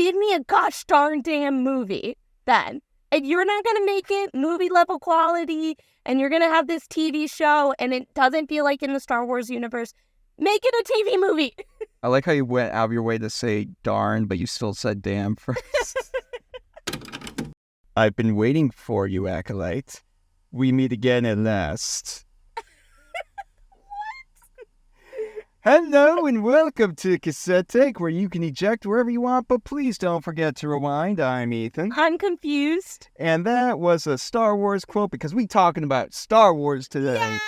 give me a gosh darn damn movie then. And you're not going to make it movie level quality, and you're going to have this TV show, and it doesn't feel like in the Star Wars universe. Make it a TV movie. I like how you went out of your way to say darn, but you still said damn first. I've been waiting for you, Acolyte. We meet again at last. Hello and welcome to Cassette Take, where you can eject wherever you want, but please don't forget to rewind. I'm Ethan. I'm confused. And that was a Star Wars quote because we talking about Star Wars today. Yeah,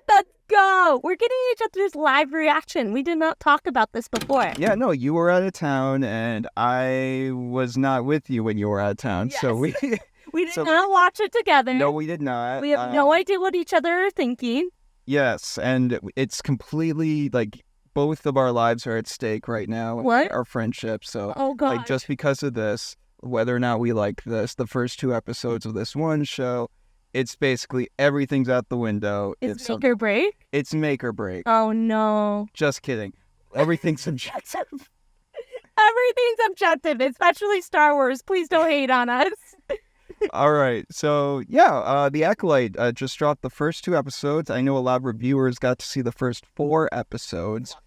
let's go. We're getting each other's live reaction. We did not talk about this before. Yeah, no, you were out of town, and I was not with you when you were out of town, yes. so we did not watch it together. No, we did not. We have no idea what each other are thinking. Yes, and it's completely, like, both of our lives are at stake right now. What? Our friendship, so, God. like, just because of this, whether or not we like this, the first 2 episodes of this one show, it's basically everything's out the window. It's make or break? It's make or break. Oh, no. Just kidding. Everything's subjective. Everything's objective, especially Star Wars. Please don't hate on us. All right. So, yeah, The Acolyte just dropped the first 2 episodes. I know a lot of reviewers got to see the first 4 episodes.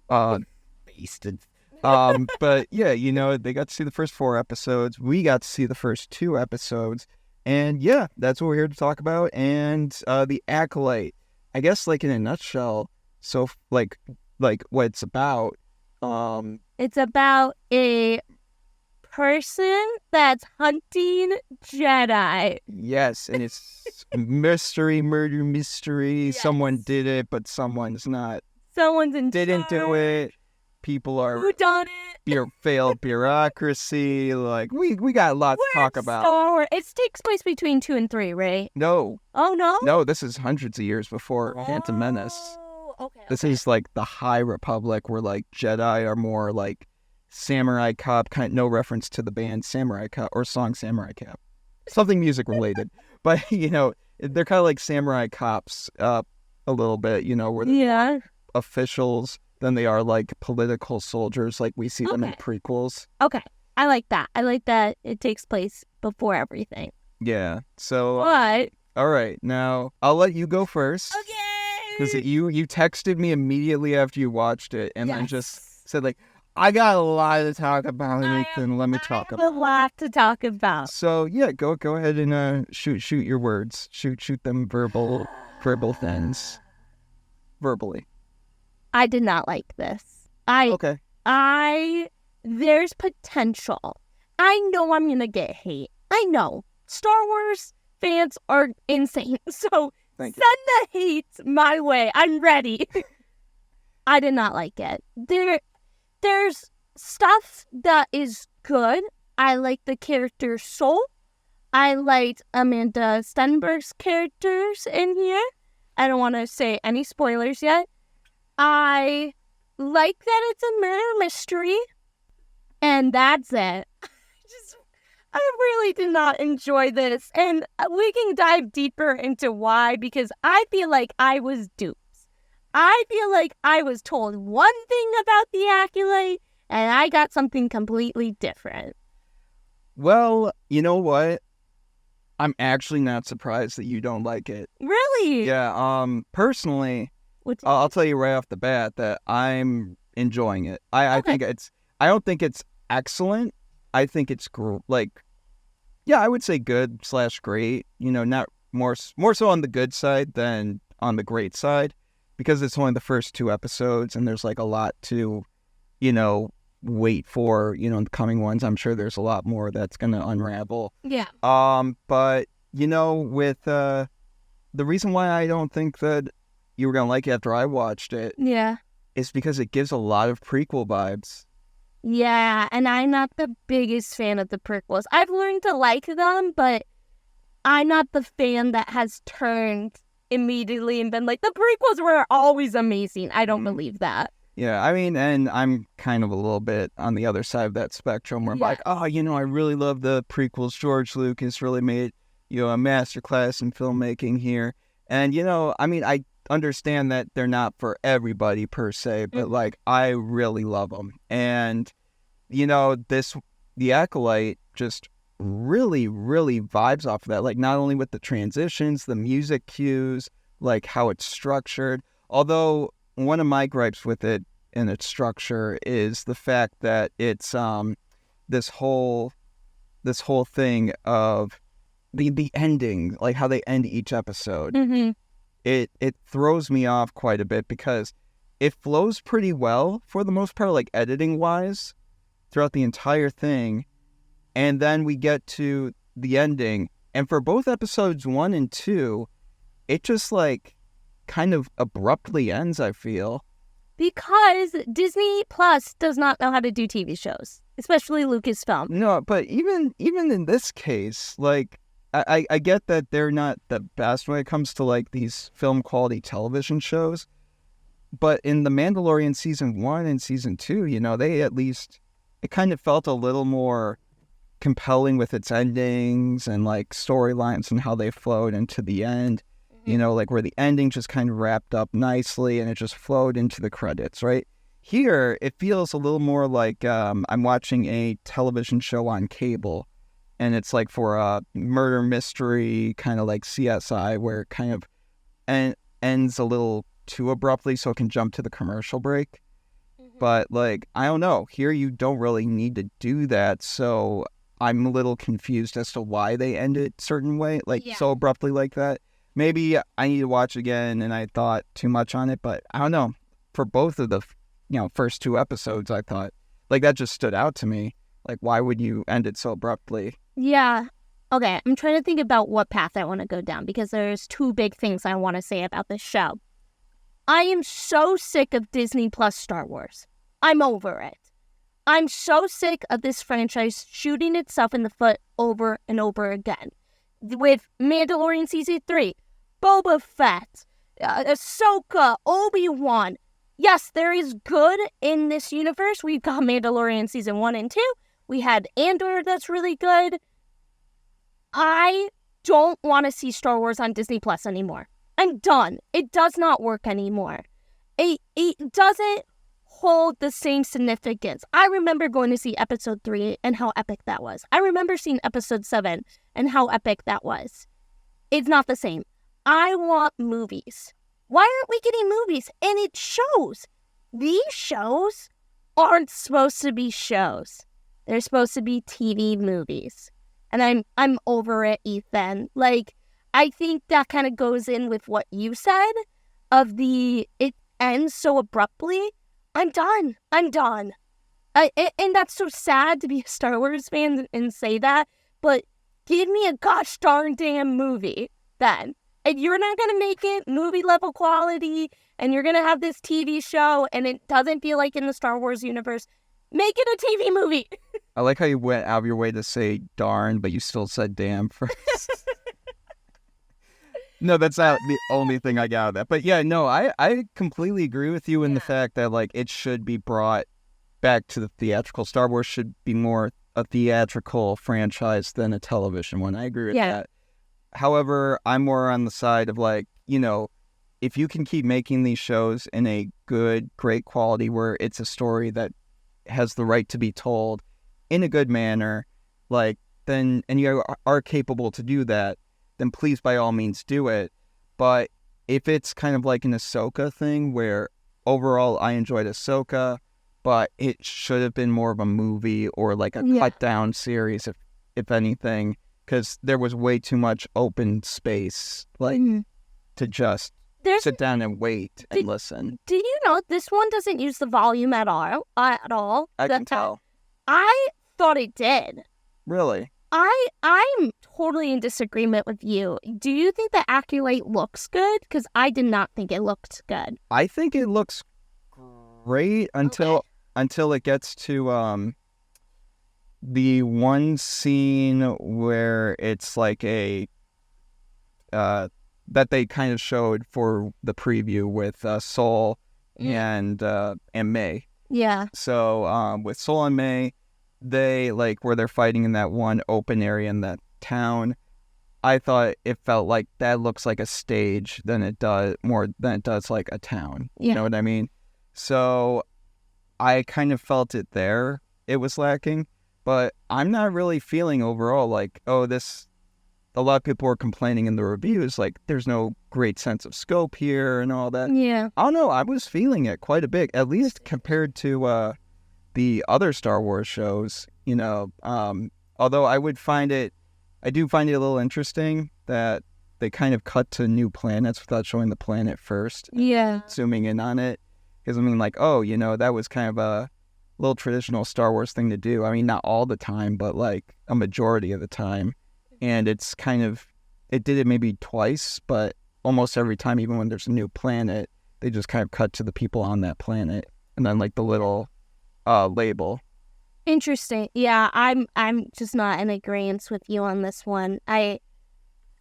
Basted. But, yeah, you know, they got to see the first 4 episodes. We got to see the first 2 episodes. And, yeah, that's what we're here to talk about. And The Acolyte, I guess, like, in a nutshell, so, like what it's about. It's about a person that's hunting Jedi. Yes, and it's murder mystery. Yes. Someone did it, but someone's not. Someone's in Didn't charge. do it. People are Who done it? failed bureaucracy. Like we got a lot to talk about. Star Wars. It takes place between 2 and 3, right? No. Oh no. No, this is hundreds of years before Phantom Menace. Okay. This is like the High Republic, where like Jedi are more like Samurai Cop, kind of no reference to the band Samurai Cop or song Samurai Cop, something music related. But you know, they're kind of like Samurai Cops, a little bit. You know, where they're more officials than they are like political soldiers, like we see them in prequels. Okay, I like that. I like that it takes place before everything. Yeah. So. But. All right, now I'll let you go first. Okay. Because you texted me immediately after you watched it, and Yes. I just said, like, I got a lot to talk about, Ethan. Let me talk about it. A lot to talk about. So, yeah, go ahead and shoot your words. Shoot them verbal things. Verbally. I did not like this. Okay. There's potential. I know I'm going to get hate. I know. Star Wars fans are insane, so... Thank you. Send the hate my way. I'm ready. I did not like it. There's stuff that is good. I like the character Soul. I liked Amanda Stenberg's characters in here. I don't want to say any spoilers yet. I like that it's a murder mystery. And that's it. I really did not enjoy this, and we can dive deeper into why, because I feel like I was duped. I feel like I was told one thing about the Acolyte, and I got something completely different. Well, you know what? I'm actually not surprised that you don't like it. Really? Yeah, personally, I'll tell you right off the bat that I'm enjoying it. I think I don't think it's excellent. I think it's I would say good / great. You know, not more so on the good side than on the great side, because it's only the first 2 episodes and there's like a lot to, you know, wait for. You know, in the coming ones, I'm sure there's a lot more that's gonna unravel. Yeah. But you know, with the reason why I don't think that you were gonna like it after I watched it, is because it gives a lot of prequel vibes. Yeah, and I'm not the biggest fan of the prequels. I've learned to like them, but I'm not the fan that has turned immediately and been like, the prequels were always amazing. I don't believe that. Yeah, I mean, and I'm kind of a little bit on the other side of that spectrum where I'm like, oh, you know, I really love the prequels. George Lucas really made, you know, a masterclass in filmmaking here. And, you know, I mean, I understand that they're not for everybody per se, but like I really love them. And you know, this The Acolyte just really, really vibes off of that. Like, not only with the transitions, the music cues, like how it's structured. Although one of my gripes with it and its structure is the fact that it's this whole thing of the ending, like how they end each episode. Mm-hmm. It throws me off quite a bit because it flows pretty well for the most part, like editing wise, throughout the entire thing. And then we get to the ending, and for both episodes 1 and 2, it just like kind of abruptly ends, I feel. Because Disney Plus does not know how to do TV shows, especially Lucasfilm. No, but even in this case, like, I get that they're not the best when it comes to like these film quality television shows, but in The Mandalorian season 1 and season 2, you know, they at least, it kind of felt a little more compelling with its endings and like storylines and how they flowed into the end. Mm-hmm. You know, like where the ending just kind of wrapped up nicely and it just flowed into the credits, right? Here, it feels a little more like I'm watching a television show on cable. And it's like for a murder mystery, kind of like CSI, where it kind of ends a little too abruptly so it can jump to the commercial break. Mm-hmm. But like, I don't know. Here you don't really need to do that. So I'm a little confused as to why they end it a certain way, like so abruptly like that. Maybe I need to watch again and I thought too much on it. But I don't know. For both of the first 2 episodes, I thought like that just stood out to me. Like, why would you end it so abruptly? Yeah. Okay, I'm trying to think about what path I want to go down because there's 2 big things I want to say about this show. I am so sick of Disney Plus Star Wars. I'm over it. I'm so sick of this franchise shooting itself in the foot over and over again. With Mandalorian Season 3, Boba Fett, Ahsoka, Obi-Wan. Yes, there is good in this universe. We've got Mandalorian Season 1 and 2. We had Andor that's really good. I don't want to see Star Wars on Disney Plus anymore. I'm done. It does not work anymore. It doesn't hold the same significance. I remember going to see Episode 3 and how epic that was. I remember seeing Episode 7 and how epic that was. It's not the same. I want movies. Why aren't we getting movies? And it shows. These shows aren't supposed to be shows. They're supposed to be TV movies. And I'm over it, Ethan. Like, I think that kind of goes in with what you said of it ends so abruptly. I'm done. And that's so sad to be a Star Wars fan and say that. But give me a gosh darn damn movie then. If you're not going to make it movie level quality and you're going to have this TV show and it doesn't feel like in the Star Wars universe, make it a TV movie. I like how you went out of your way to say darn, but you still said damn first. No, that's not the only thing I got out of that. But yeah, no, I completely agree with you in the fact that like it should be brought back to the theatrical. Star Wars should be more a theatrical franchise than a television one. I agree with that. However, I'm more on the side of like, you know, if you can keep making these shows in a good, great quality where it's a story that has the right to be told in a good manner, like then, and you are capable to do that, then please by all means do it. But if it's kind of like an Ahsoka thing where overall I enjoyed Ahsoka, but it should have been more of a movie or like a cut down series, if anything, because there was way too much open space, like to just sit down and wait and listen. Do you know this one doesn't use the volume at all? I can tell. I thought it did. Really? I'm totally in disagreement with you. Do you think the Acolyte looks good? Because I did not think it looked good. I think it looks great until it gets to the one scene where it's like a that they kind of showed for the preview with Sol and May. Yeah. So with Sol and May, they like where they're fighting in that one open area in that town. I thought it felt like that looks like a stage than it does like a town. Yeah. You know what I mean? So I kind of felt it there. It was lacking. but I'm not really feeling overall like, oh, this. A lot of people were complaining in the reviews, like, there's no great sense of scope here and all that. Yeah. I don't know. I was feeling it quite a bit, at least compared to the other Star Wars shows, you know. Although I do find it a little interesting that they kind of cut to new planets without showing the planet first. Yeah. Zooming in on it. Because, I mean, like, oh, you know, that was kind of a little traditional Star Wars thing to do. I mean, not all the time, but, like, a majority of the time. And it's kind of, it did it maybe twice, but almost every time, even when there's a new planet, they just kind of cut to the people on that planet. And then, like, the little label. Interesting. Yeah, I'm just not in agreement with you on this one. I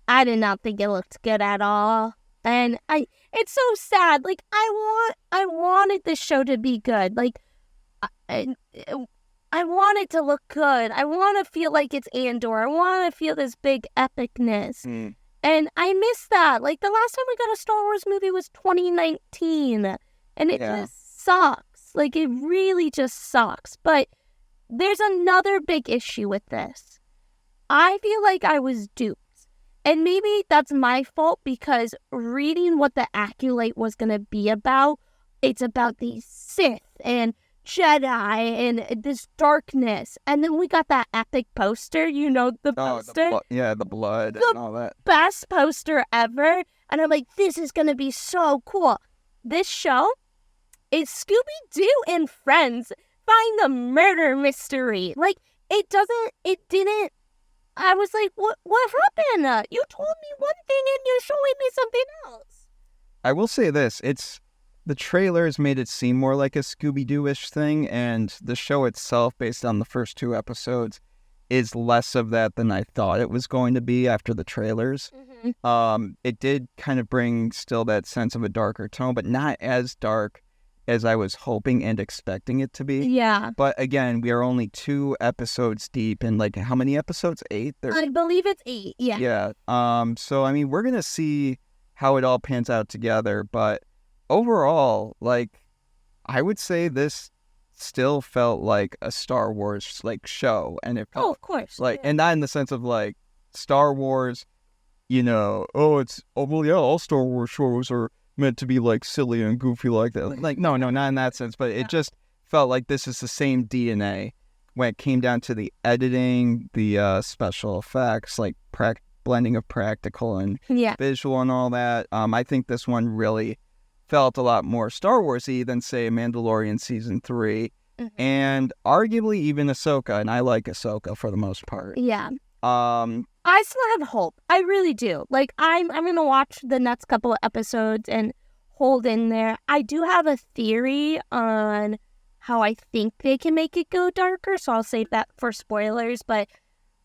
did not think it looked good at all. And it's so sad. Like, I wanted this show to be good. Like, I want it to look good. I want to feel like it's Andor. I want to feel this big epicness. And I miss that. Like, the last time we got a Star Wars movie was 2019. And it just sucks. Like, it really just sucks. But there's another big issue with this. I feel like I was duped. And maybe that's my fault because reading what the Acolyte was going to be about, it's about these Sith and Jedi and this darkness. And then we got that epic poster, you know, the poster. The blood and all that. Best poster ever. And I'm like, this is going to be so cool. This show is Scooby-Doo and Friends find the murder mystery. Like, it didn't. I was like, what happened? You told me one thing and you're showing me something else. I will say this, the trailers made it seem more like a Scooby-Doo-ish thing, and the show itself, based on the first 2 episodes, is less of that than I thought it was going to be after the trailers. It did kind of bring still that sense of a darker tone, but not as dark as I was hoping and expecting it to be. Yeah. But again, we are only 2 episodes deep, and like, how many episodes? 8? I believe it's 8, yeah. Yeah. So, I mean, we're going to see how it all pans out together, but overall, like, I would say this still felt like a Star Wars, like, show, and it felt of course, like, and not in the sense of like Star Wars, you know, well, yeah, all Star Wars shows are meant to be like silly and goofy like that. Like, no, not in that sense, but it just felt like this is the same DNA when it came down to the editing, the special effects, like blending of practical and visual and all that. I think this one really felt a lot more Star Wars-y than, say, Mandalorian Season 3, and arguably even Ahsoka, and I like Ahsoka for the most part. Yeah. I still have hope. I really do. Like, I'm going to watch the next couple of episodes and hold in there. I do have a theory on how I think they can make it go darker, so I'll save that for spoilers, but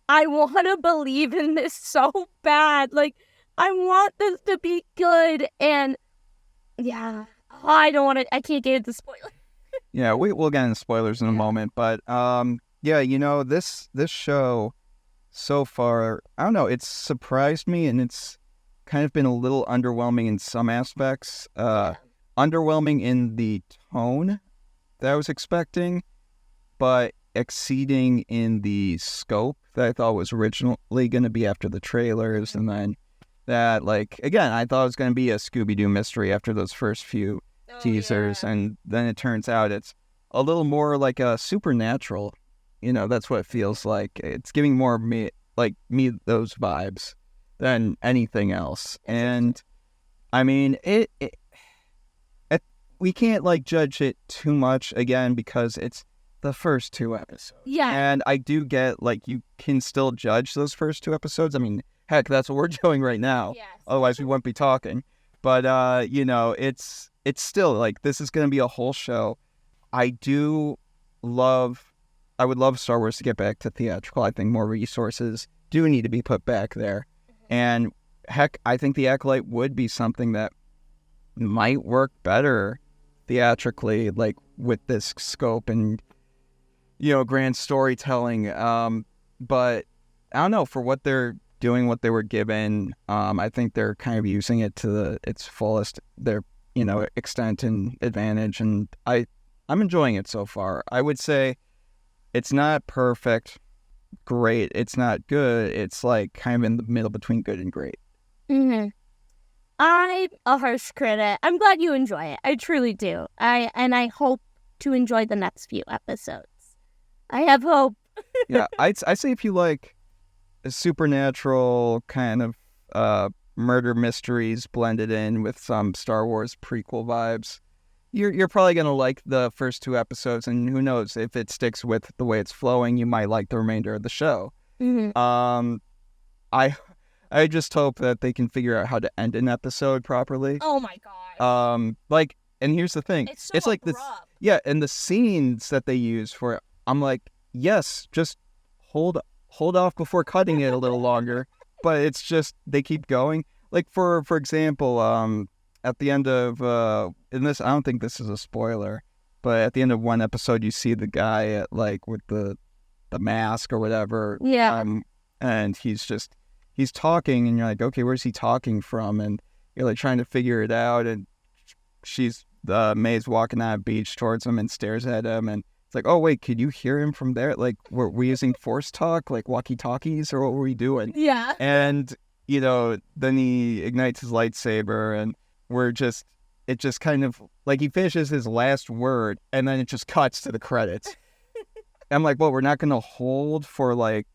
I want to believe in this so bad. Like, I want this to be good, and yeah, I can't get into spoilers. Yeah, we'll get into spoilers in a moment, but yeah, you know, this show so far, I don't know, it's surprised me, and it's kind of been a little underwhelming in some aspects. Underwhelming in the tone that I was expecting, but exceeding in the scope that I thought was originally going to be after the trailers, and then that, like, again, I thought it was going to be a Scooby-Doo mystery after those first few teasers, and then it turns out it's a little more like a supernatural. You know, that's what it feels like. It's giving more me those vibes than anything else. And I mean, it we can't like judge it too much again because it's the first 2 episodes. Yeah. And I do get, like, you can still judge those first 2 episodes. I mean, heck, that's what we're doing right now. Yes. Otherwise, we wouldn't be talking. But you know, it's still like, this is going to be a whole show. I would love Star Wars to get back to theatrical. I think more resources do need to be put back there. And heck, I think The Acolyte would be something that might work better theatrically, like with this scope and, you know, grand storytelling. But I don't know, for what they're doing, what they were given, I think they're kind of using it to its fullest, their, you know, extent and advantage. And I'm enjoying it so far. I would say It's not perfect, great. It's not good. It's like kind of in the middle between good and great. Mm-hmm. I'm a harsh critic. I'm glad you enjoy it. I truly do. I hope to enjoy the next few episodes. I have hope. Yeah, I say if you like a supernatural kind of murder mysteries blended in with some Star Wars prequel vibes, you're probably gonna like the first 2 episodes, and who knows, if it sticks with the way it's flowing, you might like the remainder of the show. Mm-hmm. I just hope that they can figure out how to end an episode properly. Oh my gosh. And here's the thing. It's like abrupt. this. Yeah, and the scenes that they use for it, I'm like, yes, just hold off before cutting it a little longer. But it's just, they keep going. Like, for example, at the end of, in this, I don't think this is a spoiler, but at the end of one episode, you see the guy at, like, with the mask or whatever. Yeah. And he's talking, and you're like, okay, where's he talking from? And you're like trying to figure it out, and May's walking on a beach towards him and stares at him, and it's like, oh wait, could you hear him from there? Like, were we using force talk, like walkie-talkies, or what were we doing? Yeah. And then he ignites his lightsaber, and it just kind of like he finishes his last word, and then it just cuts to the credits. I'm like, well, we're not gonna hold for like,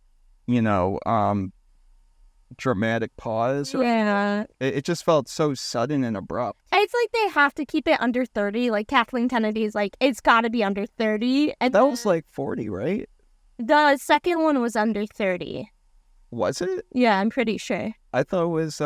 dramatic pause. Yeah. It just felt so sudden and abrupt. It's like they have to keep it under 30. Like Kathleen Kennedy's like, it's got to be under 30. And that was like 40, right? The second one was under 30. Was it? Yeah, I'm pretty sure. I thought it was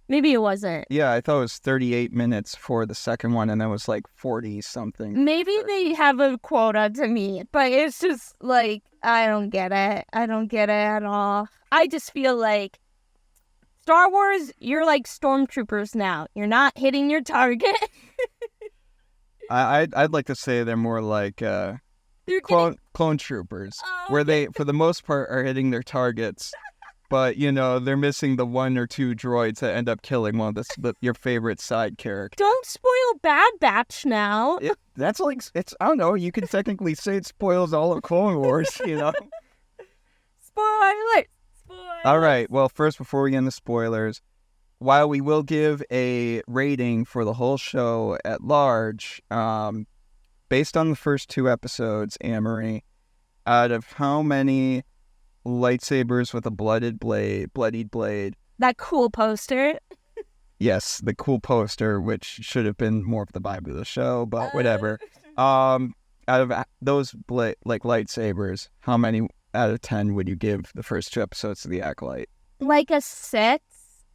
maybe it wasn't. Yeah, I thought it was 38 minutes for the second one, and then it was like 40 something. Maybe they have a quota to meet, but it's just like, I don't get it. I don't get it at all. I just feel like Star Wars, you're like stormtroopers now. You're not hitting your target. I'd like to say they're more like clone troopers, where they, for the most part, are hitting their targets, but they're missing the 1 or 2 droids that end up killing one of your favorite side characters. Don't spoil Bad Batch now. That's like, it's, I don't know. You can technically say it spoils all of Clone Wars. Spoilers. All right. Well, first, before we get into spoilers, while we will give a rating for the whole show at large, based on the first 2 episodes, Annmarie, out of how many lightsabers with a bloodied blade? That cool poster. Yes, the cool poster, which should have been more of the vibe of the show, but whatever. Out of those lightsabers, how many out of 10 would you give the first 2 episodes of The Acolyte? Like a 6.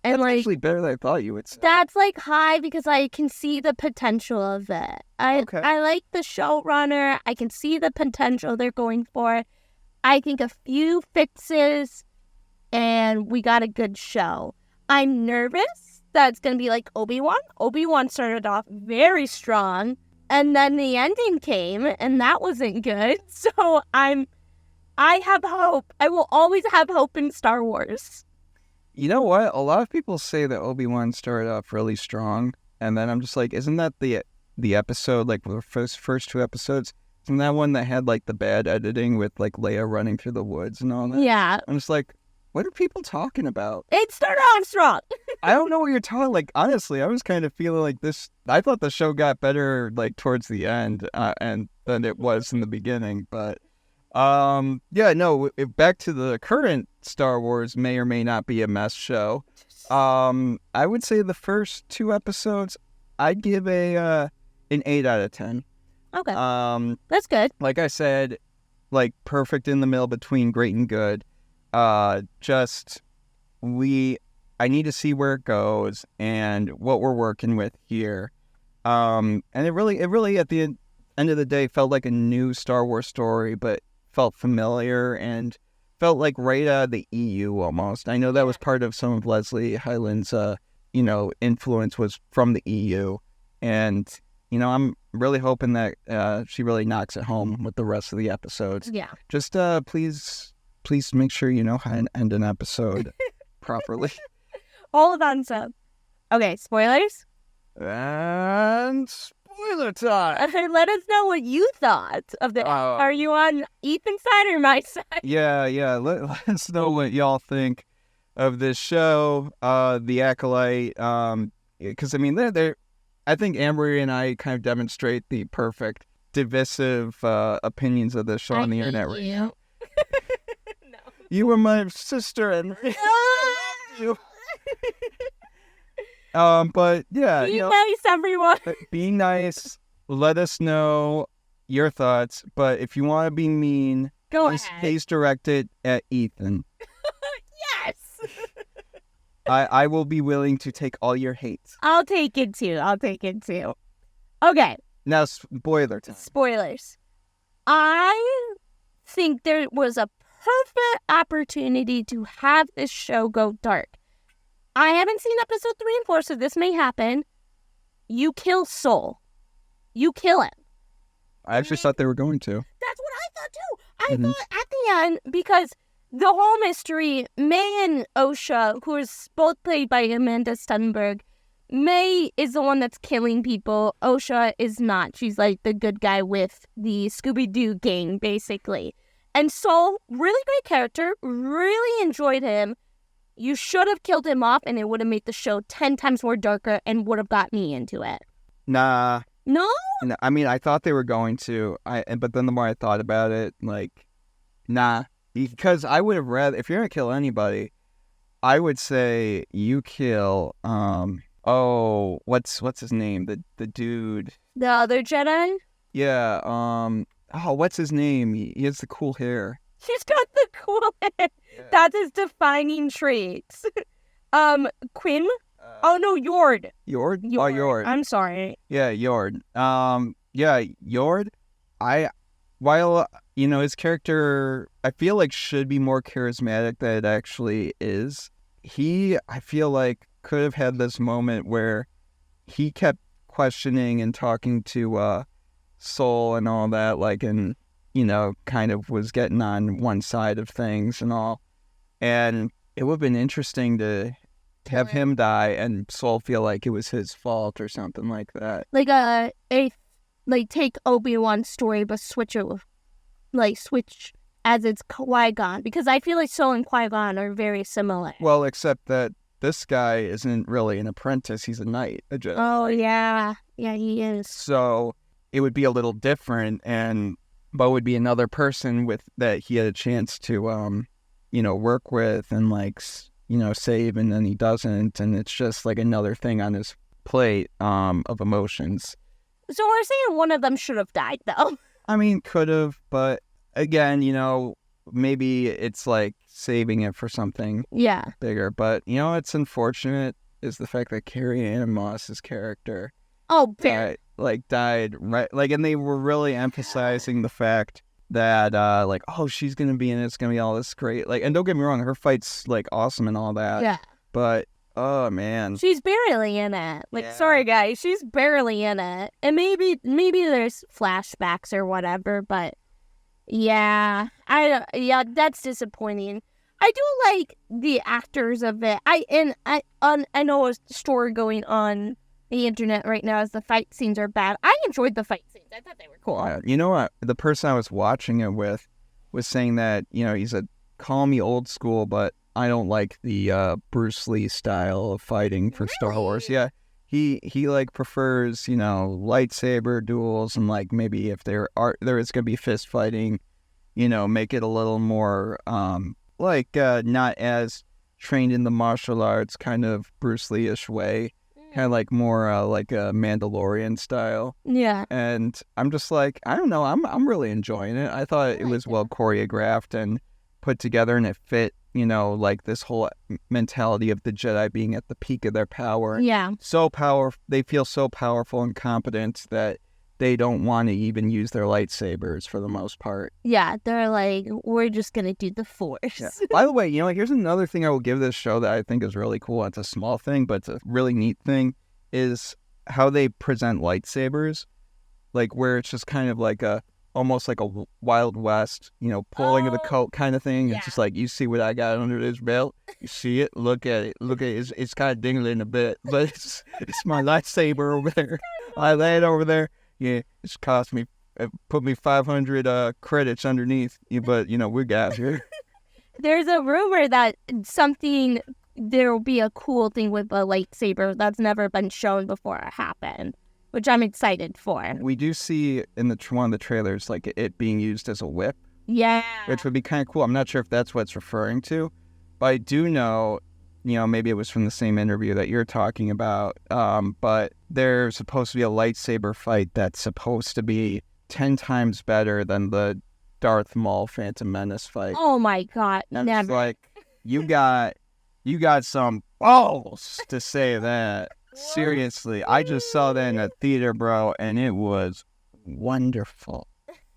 And that's actually better than I thought you would say. That's like high because I can see the potential of it. I like the showrunner. I can see the potential they're going for. I think a few fixes and we got a good show. I'm nervous that it's going to be like Obi-Wan. Obi-Wan started off very strong, and then the ending came and that wasn't good. So I have hope. I will always have hope in Star Wars. You know what? A lot of people say that Obi-Wan started off really strong, and then I'm just like, isn't that the episode, like the first 2 episodes? Isn't that one that had like the bad editing with like Leia running through the woods and all that? Yeah. I'm just like, what are people talking about? It started off strong. I don't know what you're talking. Like, honestly, I was kind of feeling like this. I thought the show got better like towards the end, and than it was in the beginning, but. Back to the current Star Wars may or may not be a mess show. I would say the first 2 episodes, I'd give an 8 out of 10. Okay. That's good. Like I said, like perfect in the middle between great and good. I need to see where it goes and what we're working with here. And it really at the end of the day felt like a new Star Wars story, but felt familiar and felt like right out of the EU almost. I know that was part of some of Leslie Hyland's, influence was from the EU. And, I'm really hoping that she really knocks it home with the rest of the episodes. Yeah. Just please make sure you know how to end an episode properly. All of that stuff. Okay, spoilers? And spoilers! Spoiler time! Let us know what you thought of the... Are you on Ethan's side or my side? Yeah. Let us know what y'all think of this show, The Acolyte. Because, I mean, I think Annmarie and I kind of demonstrate the perfect divisive opinions of this show on the internet right now. No. You were my sister, and I love you. But yeah, be nice, everyone. Be nice. Let us know your thoughts. But if you want to be mean, go ahead. Please direct it at Ethan. Yes. I will be willing to take all your hate. I'll take it too. Okay. Now, spoiler time. Spoilers. I think there was a perfect opportunity to have this show go dark. I haven't seen episode 3 and 4, so this may happen. You kill Soul. You kill him. I actually thought they were going to. That's what I thought too. I thought at the end, because the whole mystery, May and Osha, who is both played by Amanda Stenberg, May is the one that's killing people. Osha is not. She's like the good guy with the Scooby-Doo gang, basically. And Soul, really great character. Really enjoyed him. You should have killed him off, and it would have made the show 10 times more darker and would have got me into it. Nah. No? I mean, I thought they were going to. But then the more I thought about it, like, nah. Because I would have rather, if you're going to kill anybody, I would say you kill, what's his name? The dude. The other Jedi? Yeah, what's his name? He has the cool hair. He's got the cool hair. Yeah. That's his defining traits. Quinn? Yord. Yord? Oh, Yord. I'm sorry. Yeah, Yord. Yord. While, his character, I feel like should be more charismatic than it actually is. I feel like, could have had this moment where he kept questioning and talking to Soul and all that, like, and, kind of was getting on one side of things and all. And it would have been interesting to have him die and Soul feel like it was his fault or something like that. Like take Obi-Wan's story, but switch as it's Qui-Gon, because I feel like Soul and Qui-Gon are very similar. Well, except that this guy isn't really an apprentice; he's a knight, a Jedi. Oh yeah, he is. So it would be a little different, but would be another person that he had a chance to, work with and save, and then he doesn't, and it's just like another thing on his plate of emotions. So we're saying one of them should have died, though. I mean, could have, but again, maybe it's like saving it for something bigger. But, it's unfortunate is the fact that Carrie-Anne Moss's character died right. Like, and they were really emphasizing the fact that, she's going to be in it. It's going to be all this great. Like, and don't get me wrong, her fight's, like, awesome and all that. Yeah. But... oh, man. She's barely in it. Sorry, guys. She's barely in it. And maybe there's flashbacks or whatever, but yeah. That's disappointing. I do like the actors of it. I know a story going on the internet right now is the fight scenes are bad. I enjoyed the fight scenes. I thought they were cool. You know what? The person I was watching it with was saying that, he said, call me old school, but I don't like the Bruce Lee style of fighting for Star Wars. Yeah, he prefers lightsaber duels, and maybe if there is gonna be fist fighting, make it a little more not as trained in the martial arts kind of Bruce Lee-ish way, kind of more like a Mandalorian style. Yeah. And I'm just like, I don't know, I'm really enjoying it. I thought it was well choreographed and put together, and it fit. This whole mentality of the Jedi being at the peak of their power. Yeah. They feel so powerful and competent that they don't want to even use their lightsabers for the most part. Yeah, they're like, we're just going to do the Force. Yeah. By the way, here's another thing I will give this show that I think is really cool. It's a small thing, but it's a really neat thing, is how they present lightsabers. Where it's just kind of like almost like a Wild West, pulling of the coat kind of thing. It's just like, you see what I got under this belt. You see it? Look at it. Look at it. It's kind of dingling a bit, but it's my lightsaber over there. I lay it over there. Yeah, it's cost me, put me 500 credits underneath. But we got here. There's a rumor that there will be a cool thing with a lightsaber that's never been shown before happen, which I'm excited for. We do see in one of the trailers like it being used as a whip. Yeah. Which would be kind of cool. I'm not sure if that's what it's referring to, but I do know, maybe it was from the same interview that you're talking about, but there's supposed to be a lightsaber fight that's supposed to be 10 times better than the Darth Maul Phantom Menace fight. Oh my God, and never. It's like, you got some balls to say that. Seriously, I just saw that in a theater, bro, and it was wonderful.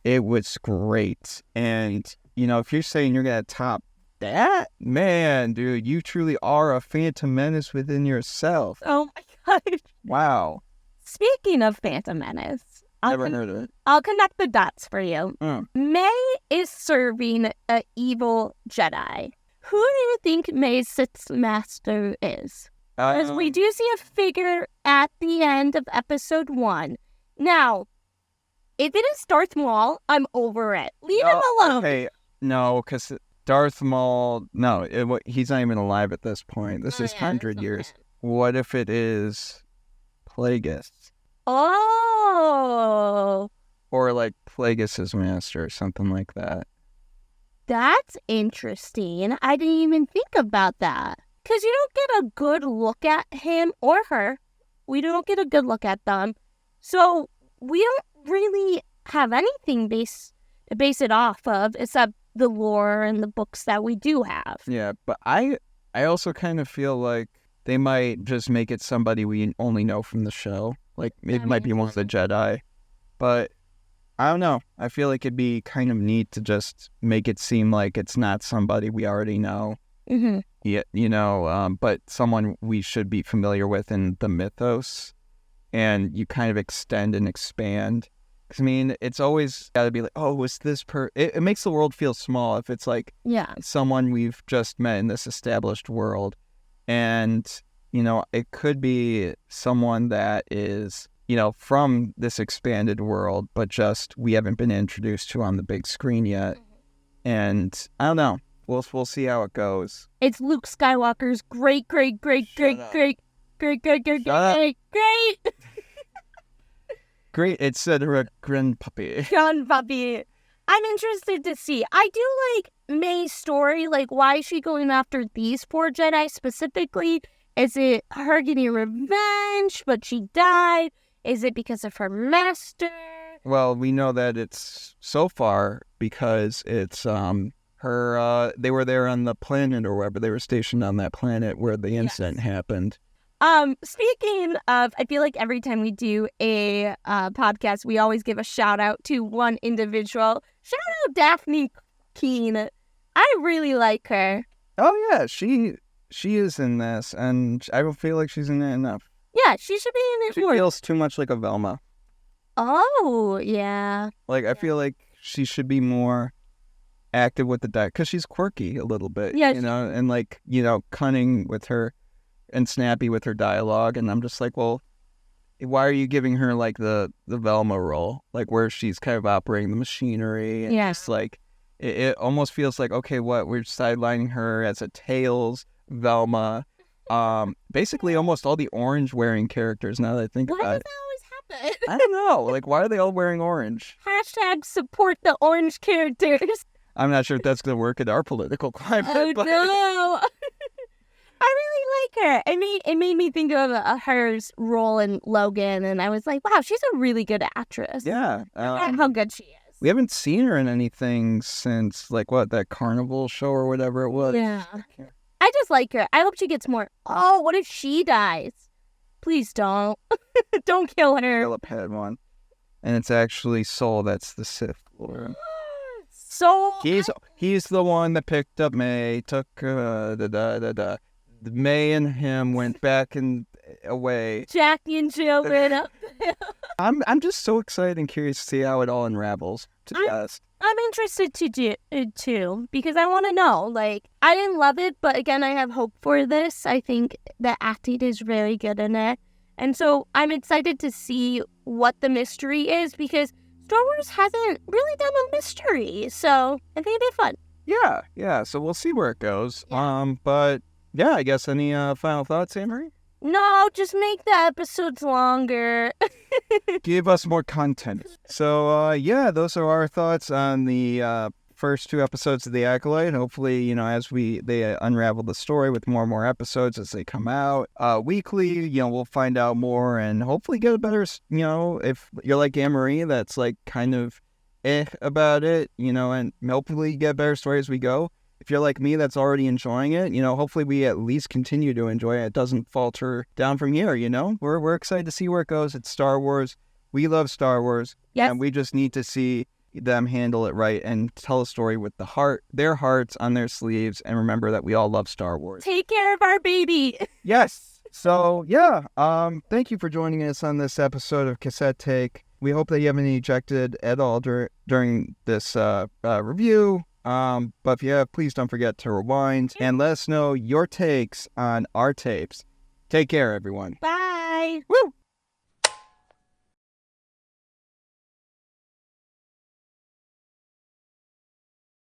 It was great. And, if you're saying you're going to top that, man, dude, you truly are a Phantom Menace within yourself. Oh my gosh. Wow. Speaking of Phantom Menace, Never heard of it. I'll connect the dots for you. May is serving an evil Jedi. Who do you think May's Sith Master is? Because we do see a figure at the end of episode 1. Now, if it is Darth Maul, I'm over it. Leave him alone. Okay, no, because Darth Maul, no, he's not even alive at this point. This is 100 years. What if it is Plagueis? Oh. Or like Plagueis' master or something like that. That's interesting. I didn't even think about that. Because you don't get a good look at him or her. We don't get a good look at them. So we don't really have anything to base it off of except the lore and the books that we do have. Yeah, but I also kind of feel like they might just make it somebody we only know from the show. Like, it might be one of the Jedi. But I don't know. I feel like it'd be kind of neat to just make it seem like it's not somebody we already know. Mm-hmm. Yeah, but someone we should be familiar with in the mythos. And you kind of extend and expand. Because, I mean, it's always got to be like, oh, was this It makes the world feel small if it's like someone we've just met in this established world. And, it could be someone that is, from this expanded world, but just we haven't been introduced to on the big screen yet. Mm-hmm. And I don't know. We'll see how it goes. It's Luke Skywalker's great. Great, etc. grandpuppy. Grandpuppy. I'm interested to see. I do like May's story. Like, why is she going after these 4 Jedi specifically? Is it her getting revenge, but she died? Is it because of her master? Well, we know that it's so far because it's her. They were there on the planet or wherever they were stationed on that planet where the incident happened. Speaking of, I feel like every time we do a podcast, we always give a shout out to one individual. Shout out Daphne Keene. I really like her. Oh yeah, she is in this, and I don't feel like she's in it enough. Yeah, she should be in it more. She feels too much like a Velma. Oh yeah. Like I feel like she should be more active with the dialogue because she's quirky a little bit. Yeah, and like cunning with her. And snappy with her dialogue, and I'm just like, well, why are you giving her like the Velma role, like where she's kind of operating the machinery? And just like it almost feels like, okay, what, we're sidelining her as a Tails, Velma, basically almost all the orange wearing characters. Now that I think about it, why does that always happen? I don't know, like why are they all wearing orange? #, support the orange characters. I'm not sure if that's gonna work in our political climate. Oh but... no. I really like her. It made me think of her role in Logan, and I was like, wow, she's a really good actress. Yeah. How good she is. We haven't seen her in anything since, like, that Carnival show or whatever it was. Yeah. I just like her. I hope she gets more. Oh, what if she dies? Please don't. Don't kill her. Philip had one. And it's actually Soul that's the Sith Lord. Soul? He's the one that picked up May, took May and him went back and away. Jackie and Jill went up. I'm just so excited and curious to see how it all unravels, to be honest. I'm interested to do it too, because I want to know. Like, I didn't love it, but again, I have hope for this. I think the acting is very good in it. And so I'm excited to see what the mystery is, because Star Wars hasn't really done a mystery. So I think it'd be fun. Yeah. So we'll see where it goes. Yeah. But yeah, I guess any final thoughts, Annmarie? No, just make the episodes longer. Give us more content. So, yeah, those are our thoughts on the first 2 episodes of The Acolyte. Hopefully, as they unravel the story with more and more episodes as they come out weekly, we'll find out more and hopefully get a better, if you're like Annmarie, that's like kind of about it, and hopefully get a better story as we go. If you're like me that's already enjoying it, hopefully we at least continue to enjoy it. It doesn't falter down from here, We're excited to see where it goes. It's Star Wars. We love Star Wars. Yes. And we just need to see them handle it right and tell a story with their hearts on their sleeves, and remember that we all love Star Wars. Take care of our baby. Yes. So, yeah. Thank you for joining us on this episode of Cassette Take. We hope that you haven't ejected at all during this review. But if you have, please don't forget to rewind and let us know your takes on our tapes. Take care, everyone. Bye. Woo!